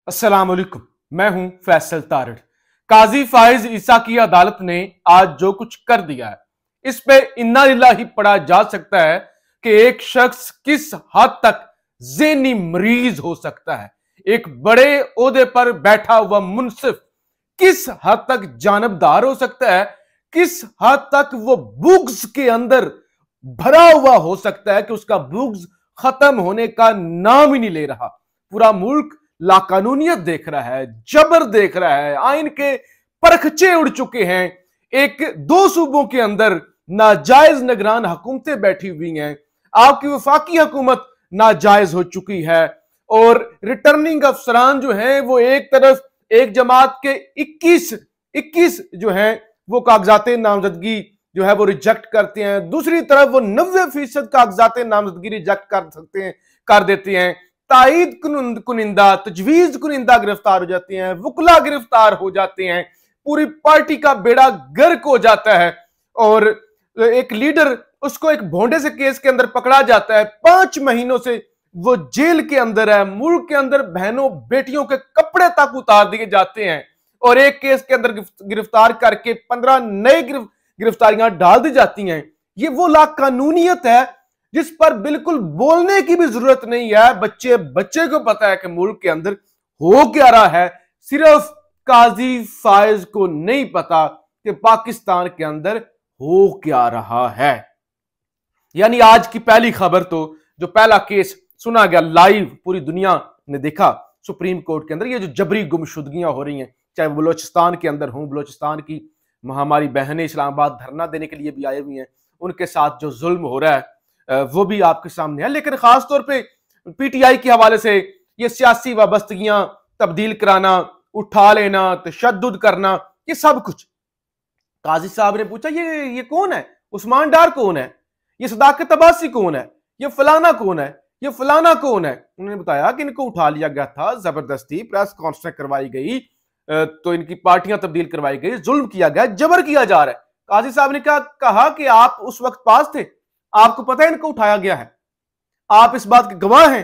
अस्सलाम वालेकुम। मैं हूं फैसल तारड़। काजी फाइज ईसा की अदालत ने आज जो कुछ कर दिया है, इस पे इन्ना लिल्लाही पढ़ा जा सकता है कि एक शख्स किस हद तक ज़हनी मरीज हो सकता है। एक बड़े ओहदे पर बैठा हुआ मुनसिफ किस हद तक जानबदार हो सकता है, किस हद तक वो बुग्ज के अंदर भरा हुआ हो सकता है कि उसका बुग्ज खत्म होने का नाम ही नहीं ले रहा। पूरा मुल्क लाकानूनियत देख रहा है, जबर देख रहा है, आइन के परखचे उड़ चुके हैं। एक दो सूबों के अंदर नाजायज निगरान हुकूमतें बैठी हुई हैं। आपकी वफाकी हुकूमत नाजायज हो चुकी है और रिटर्निंग अफसरान जो हैं वो एक तरफ एक जमात के 21 जो हैं वो कागजात नामजदगी जो है वो रिजेक्ट करते हैं, दूसरी तरफ वो 90% कागजात नामजदगी रिजेक्ट कर देते हैं। तायद कुनिंदा, तजवीज कुनिंदा गिरफ्तार हो जाते हैं, वकला गिरफ्तार हो जाते हैं, पूरी पार्टी का बेड़ा गर्क हो जाता है और एक लीडर उसको एक भोंडे से केस के अंदर पकड़ा जाता है। 5 महीनों से वो जेल के अंदर है। मुल्क के अंदर बहनों बेटियों के कपड़े तक उतार दिए जाते हैं और एक केस के अंदर गिरफ्तार करके 15 नए गिरफ्तारियां डाल दी जाती हैं। ये वो लाकानूनियत है जिस पर बिल्कुल बोलने की भी जरूरत नहीं है। बच्चे को पता है कि मुल्क के अंदर हो क्या रहा है, सिर्फ काजी फाइज को नहीं पता कि पाकिस्तान के अंदर हो क्या रहा है। यानी आज की पहली खबर तो जो पहला केस सुना गया लाइव पूरी दुनिया ने देखा सुप्रीम कोर्ट के अंदर, ये जो जबरी गुमशुदगियां हो रही हैं, चाहे बलोचिस्तान के अंदर हों, बलोचिस्तान की हमारी बहनें इस्लामाबाद धरना देने के लिए भी आई हुई हैं, उनके साथ जो जुल्म हो रहा है वो भी आपके सामने है। लेकिन खासतौर पे पीटीआई के हवाले से ये सियासी वाबस्तगियां तब्दील कराना, उठा लेना, तशद्दुद करना, ये सब कुछ काजी साहब ने पूछा ये कौन है, उस्मान डार कौन है, ये सदाकत अब्बासी कौन है, ये फलाना कौन है, ये फलाना कौन है। उन्होंने बताया कि इनको उठा लिया गया था, जबरदस्ती प्रेस कॉन्फ्रेंस करवाई गई, तो इनकी पार्टियां तब्दील करवाई गई, जुल्म किया गया, जबर किया जा रहा है। काजी साहब ने कहा कि आप उस वक्त पास थे, आपको पता है इनको उठाया गया है, आप इस बात के गवाह हैं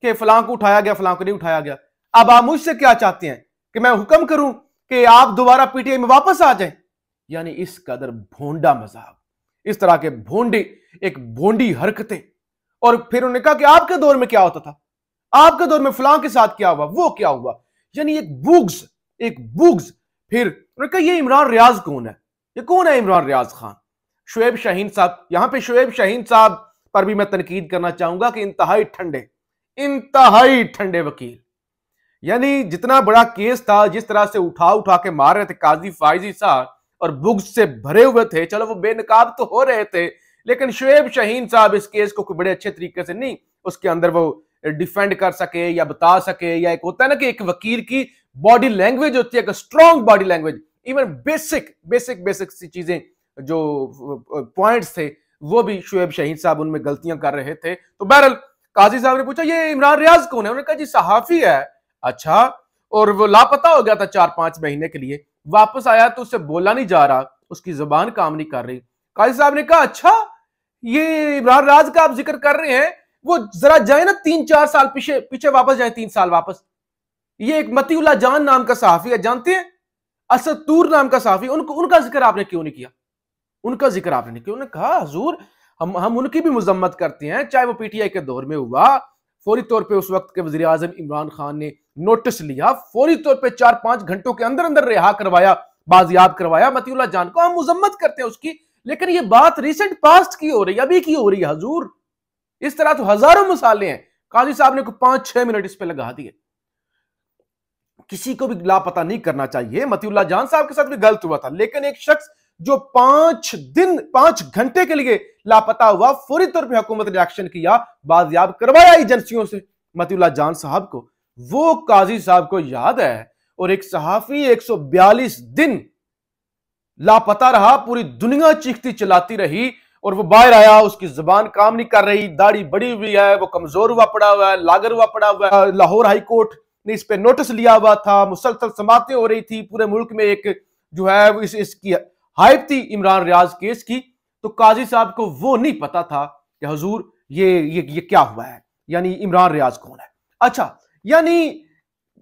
कि फलां को उठाया गया, फलां को नहीं उठाया गया। अब आप मुझसे क्या चाहते हैं कि मैं हुक्म करूं कि आप दोबारा पीटीआई में वापस आ जाएं? यानी इस कदर भोंडा मजाक, इस तरह के एक भोंडी हरकतें। और फिर उन्होंने कहा कि आपके दौर में क्या होता था, आपके दौर में फलां के साथ क्या हुआ, वो क्या हुआ। यानी एक बुग्स। फिर उन्होंने कहा ये इमरान रियाज कौन है, ये कौन है इमरान रियाज खान। शुएब शाहीन साहब, यहां पे शुएब शाहीन साहब पर भी मैं तनकीद करना चाहूंगा कि इंतहाई ठंडे वकील। यानी जितना बड़ा केस था, जिस तरह से उठा के मार रहे थे काजी फाइजी साहब और बुग्स से भरे हुए थे, चलो वो बेनकाब तो हो रहे थे, लेकिन शुएब शाहीन साहब इस केस को बड़े अच्छे तरीके से नहीं उसके अंदर वो डिफेंड कर सके या बता सके। या एक होता है ना कि एक वकील की बॉडी लैंग्वेज होती है, strong body language, even basic सी चीजें जो पॉइंट्स थे वो भी शुएब शाहीन साहब उनमें गलतियां कर रहे थे। तो बहरहाल काजी साहब ने पूछा ये इमरान रियाज कौन है। उन्होंने कहा जी सहाफी है। अच्छा, और वो लापता हो गया था 4-5 महीने के लिए, वापस आया तो उससे बोला नहीं जा रहा, उसकी जुबान काम नहीं कर रही। काजी साहब ने कहा अच्छा ये इमरान रियाज का आप जिक्र कर रहे हैं, वो जरा जाए ना 3-4 साल पीछे वापस जाए, 3 साल वापस। ये एक मतीउल्लाह जान नाम का सहाफी है, जानते हैं, असद तूर नाम का सहाफी, उनका जिक्र आपने क्यों नहीं किया, उनका जिक्र आपने नहीं किया। उन्होंने कहा हुजूर हम उनकी भी मजम्मत करते हैं, चाहे वो पीटीआई के दौर में हुआ, फौरी तौर पे उस वक्त के वजीर आजम इमरान खान ने नोटिस लिया, फौरी तौर पे 4-5 घंटों के अंदर अंदर रिहा करवाया, बाजियाब करवाया मतीउल्लाह जान को, हम मजम्मत करते हैं उसकी। लेकिन ये बात रिसेंट पास्ट की हो रही है, अभी की हो रही है हुजूर। इस तरह तो हजारों मिसालें हैं। काजी साहब ने 5-6 मिनट इस पे लगा दिए। किसी को भी लापता नहीं करना चाहिए, मतीउल्लाह जान साहब के साथ भी गलत हुआ था, लेकिन एक शख्स जो 5 घंटे के लिए लापता हुआ, फौरी तौर पे हुकूमत ने एक्शन किया, बाजियाब करवाया एजेंसियों से मतीउल्लाह जान साहब को, वो काजी साहब को याद है। और एक सहाफी 142 दिन लापता रहा, पूरी दुनिया चीखती चिल्लाती रही और वो बाहर आया, उसकी जुबान काम नहीं कर रही, दाढ़ी बड़ी हुई है, वो कमजोर हुआ पड़ा हुआ है, लागर हुआ पड़ा हुआ है। लाहौर हाई कोर्ट ने इस पे नोटिस लिया हुआ था, मुसलसल समातें हो रही थी, पूरे मुल्क में एक जो है इसकी हाइप थी इमरान रियाज केस की। तो काजी साहब को वो नहीं पता था कि हुजूर ये क्या हुआ है, यानी इमरान रियाज कौन है। अच्छा, यानी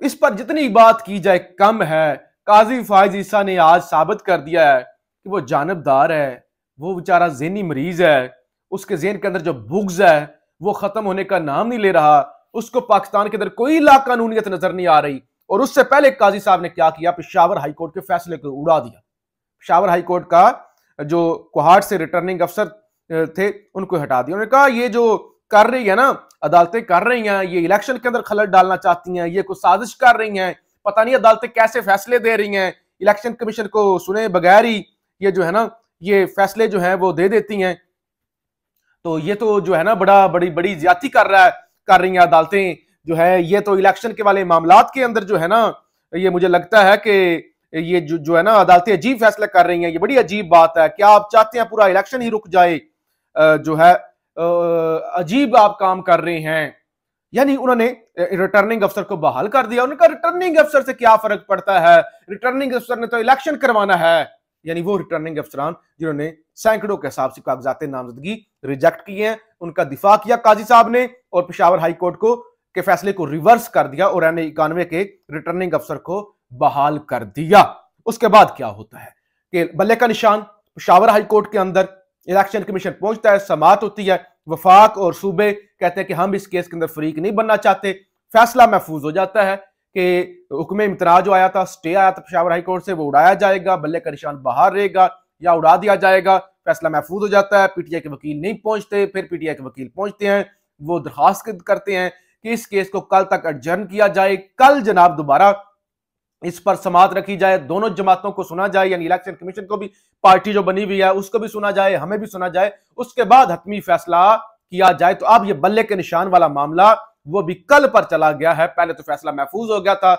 इस पर जितनी बात की जाए कम है। काजी फाइज ईसा ने आज साबित कर दिया है कि वो जानबदार है, वो बेचारा ज़हनी मरीज है, उसके ज़हन के अंदर जो बुग्ज है वो खत्म होने का नाम नहीं ले रहा। उसको पाकिस्तान के अंदर कोई ला कानूनियत नजर नहीं आ रही। और उससे पहले काजी साहब ने क्या किया, पेशावर हाईकोर्ट के फैसले को उड़ा दिया। पेशावर हाईकोर्ट का जो कोहाट से रिटर्निंग अफसर थे उनको हटा दिया। उन्होंने कहा ये जो कर रही है ना अदालतें कर रही हैं, ये इलेक्शन के अंदर खलल डालना चाहती हैं, ये कुछ साजिश कर रही हैं, पता नहीं अदालतें कैसे फैसले दे रही हैं, इलेक्शन कमीशन को सुने बगैर ही ये जो है ना ये फैसले जो हैं वो दे देती हैं। तो ये तो जो है ना बड़ी बड़ी ज्यादती कर रही हैं अदालतें जो है। ये तो इलेक्शन के वाले मामलात के अंदर जो है ना ये मुझे लगता है कि ये जो है ना अदालतें अजीब फैसले कर रही हैं। ये बड़ी अजीब बात है। क्या आप चाहते हैं पूरा इलेक्शन ही रुक जाए? जो है अजीब आप काम कर रहे हैं। यानी उन्होंने रिटर्निंग अफसर को बहाल कर दिया। उन्होंने कहा रिटर्निंग अफसर से क्या फर्क पड़ता है, रिटर्निंग अफसर ने तो इलेक्शन करवाना है। यानी वो रिटर्निंग अफसरान जिन्होंने सैकड़ों के हिसाब से कागजात नामजदगी रिजेक्ट किए हैं, उनका दिफा किया काजी साहब ने और पेशावर हाई कोर्ट को के फैसले को रिवर्स कर दिया और NA91 के रिटर्निंग अफसर को बहाल कर दिया। उसके बाद क्या होता है कि बल्ले का निशान पेशावर हाई कोर्ट के अंदर इलेक्शन कमीशन पहुंचता है, समाअत होती है, वफाक और सूबे कहते हैं कि हम इस केस के अंदर फरीक नहीं बनना चाहते। फैसला महफूज हो जाता है कि हुक्म इम्तनाज जो आया था, स्टे आया था पेशावर हाई कोर्ट से, वो उड़ाया जाएगा, बल्ले का निशान बाहर रहेगा या उड़ा दिया जाएगा। फैसला महफूज हो जाता है। PTI के वकील नहीं पहुंचते, फिर PTI के वकील पहुंचते हैं, वो दरखास्त करते हैं कि इस केस को कल तक एडजर्न किया जाए, कल जनाब दोबारा इस पर समाअत रखी जाए, दोनों जमातों को सुना जाए, यानी इलेक्शन कमीशन को भी, पार्टी जो बनी हुई है उसको भी सुना जाए, हमें भी सुना जाए, उसके बाद हतमी फैसला किया जाए। तो अब ये बल्ले के निशान वाला मामला वो भी कल पर चला गया है। पहले तो फैसला महफूज हो गया था,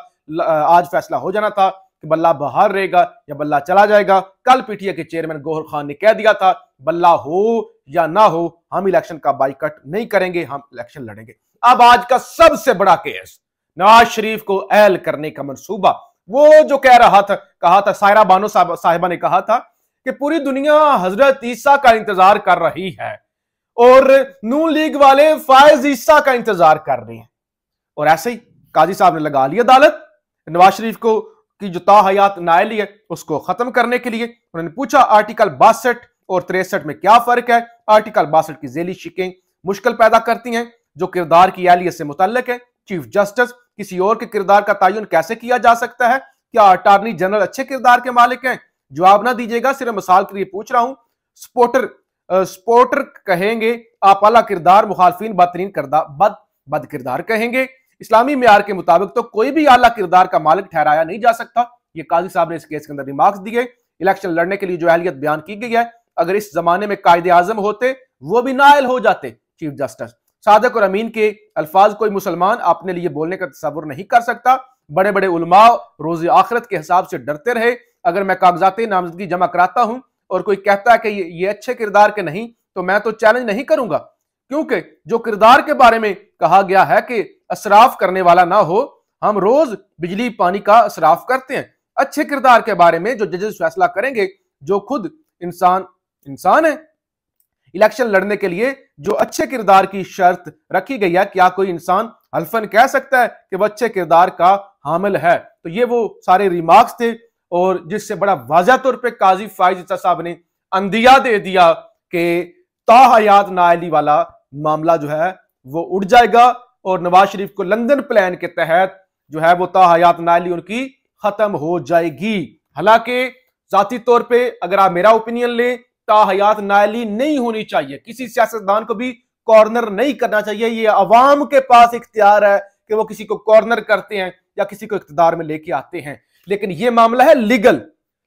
आज फैसला हो जाना था कि बल्ला बाहर रहेगा या बल्ला चला जाएगा। कल PTI के चेयरमैन गौहर खान ने कह दिया था बल्ला हो या ना हो हम इलेक्शन का बाइकआउट नहीं करेंगे, हम इलेक्शन लड़ेंगे। अब आज का सबसे बड़ा केस नवाज शरीफ को एल करने का मंसूबा। वो जो कहा था सायरा बानो साहिबा ने कहा था कि पूरी दुनिया हजरत ईसा का इंतजार कर रही है और नून लीग वाले फायज ईसा का इंतजार कर रहे हैं। और ऐसे ही काजी साहब ने लगा ली अदालत नवाज शरीफ को की जो ताहयात नाअहली है उसको खत्म करने के लिए। उन्होंने पूछा आर्टिकल 62 और 63 में क्या फर्क है। आर्टिकल 62 की जेली शिकें मुश्किल पैदा करती हैं जो किरदार की अहलियत से मुतल्लिक है। चीफ जस्टिस किसी और के किरदार का तयन कैसे किया जा सकता है? क्या अटॉर्नी जनरल अच्छे किरदार के मालिक हैं? जवाब ना दीजिएगा, सिर्फ मिसाल के लिए पूछ रहा हूं। स्पोर्टर कहेंगे आप आला किरदार, मुखालफिन बदतरीन बद किरदार कहेंगे। इस्लामी मियार के मुताबिक तो कोई भी आला किरदार का मालिक ठहराया नहीं जा सकता। ये काजी साहब ने इस केस के अंदर रिमार्क्स दिए। इलेक्शन लड़ने के लिए जो अहलियत बयान की गई है, अगर इस जमाने में कायदे आजम होते वो भी नाअहल हो जाते। चीफ जस्टिस सादिक और अमीन के अल्फाज कोई मुसलमान अपने लिए बोलने का तसव्वुर नहीं कर सकता। बड़े बड़े उलमा रोज़े आखिरत के हिसाब से डरते रहे। अगर मैं कागजात नामजदगी जमा कराता हूं और कोई कहता है कि ये अच्छे किरदार के नहीं, तो मैं तो चैलेंज नहीं करूंगा, क्योंकि जो किरदार के बारे में कहा गया है कि असराफ करने वाला ना हो, हम रोज बिजली पानी का असराफ करते हैं। अच्छे किरदार के बारे में जो जजेस फैसला करेंगे, जो खुद इंसान है। इलेक्शन लड़ने के लिए जो अच्छे किरदार की शर्त रखी गई है, क्या कोई इंसान हल्फन कह सकता है कि वह अच्छे किरदार का हामिल है? तो ये वो सारे रिमार्क्स थे और जिससे बड़ा वाज़ह तौर पे काजी फाइज ईसा साहब ने अंदिया दे दिया कि ताहयात नाअहली वाला मामला जो है वो उड़ जाएगा और नवाज शरीफ को लंदन प्लान के तहत जो है वो ताहयात नाअहली उनकी खत्म हो जाएगी। हालांकि जाती तौर पे अगर आप मेरा ओपिनियन लें, ताहयात नाअहली नहीं होनी चाहिए। किसी सियासतदान को भी कॉर्नर नहीं करना चाहिए। ये अवाम के पास इख्तियार है कि वो किसी को कॉर्नर करते हैं या किसी को इख्तियार में लेके आते हैं, लेकिन ये मामला है लीगल,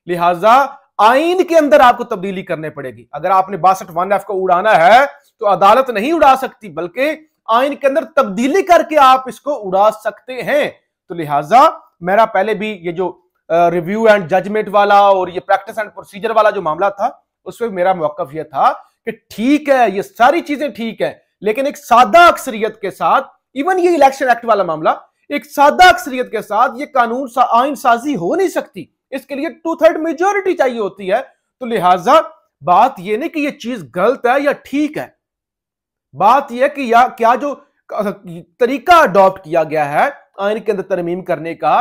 लिहाजा आइन के अंदर आपको तब्दीली करनी पड़ेगी। अगर आपने 62(1)(f) को उड़ाना है तो अदालत नहीं उड़ा सकती, बल्कि आइन के अंदर तब्दीली करके आप इसको उड़ा सकते हैं। तो लिहाजा मेरा पहले भी ये जो रिव्यू एंड जजमेंट वाला और ये प्रैक्टिस एंड प्रोसीजर वाला जो मामला था, उसमें मेरा मौकफ यह था कि ठीक है, ये सारी चीजें ठीक है, लेकिन एक सादा अक्सरियत के साथ, इवन ये इलेक्शन एक्ट वाला मामला, एक सादा अक्सरियत के साथ ये कानून आइन साजी हो नहीं सकती। इसके लिए 2/3 मेजोरिटी चाहिए होती है। तो लिहाजा बात यह नहीं कि ये चीज गलत है या ठीक है, बात यह कि या क्या जो तरीका अडॉप्ट किया गया है आइन के अंदर तरमीम करने का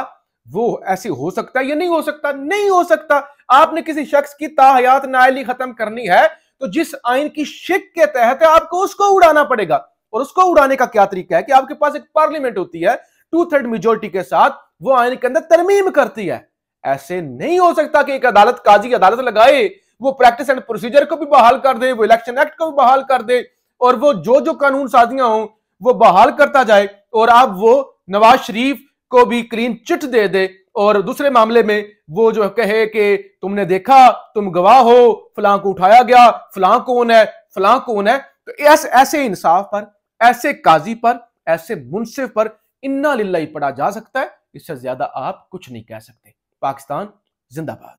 वो ऐसे हो सकता है या नहीं हो सकता? नहीं हो सकता। आपने किसी शख्स की ताहयात नाअहली खत्म करनी है तो जिस आइन की शिक के तहत है आपको उसको उड़ाना पड़ेगा। और उसको उड़ाने का क्या तरीका है कि आपके पास एक पार्लियामेंट होती है, 2/3 मेजोरिटी के साथ वो आइन के अंदर तरमीम करती है। ऐसे नहीं हो सकता कि एक अदालत, काजी अदालत लगाए, वो प्रैक्टिस एंड प्रोसीजर को भी बहाल कर दे, वो इलेक्शन एक्ट को भी बहाल कर दे और वो जो कानून साजियां हों वो बहाल करता जाए और आप वो नवाज शरीफ को भी क्लीन चिट दे दे और दूसरे मामले में वो जो कहे कि तुमने देखा, तुम गवाह हो, फलां को उठाया गया, फलां कौन है, फलां कौन है। तो ऐसे इंसाफ पर, ऐसे काजी पर, ऐसे मुंसिफ पर इन्ना लिल्लाही पढ़ा जा सकता है। इससे ज्यादा आप कुछ नहीं कह सकते। पाकिस्तान जिंदाबाद।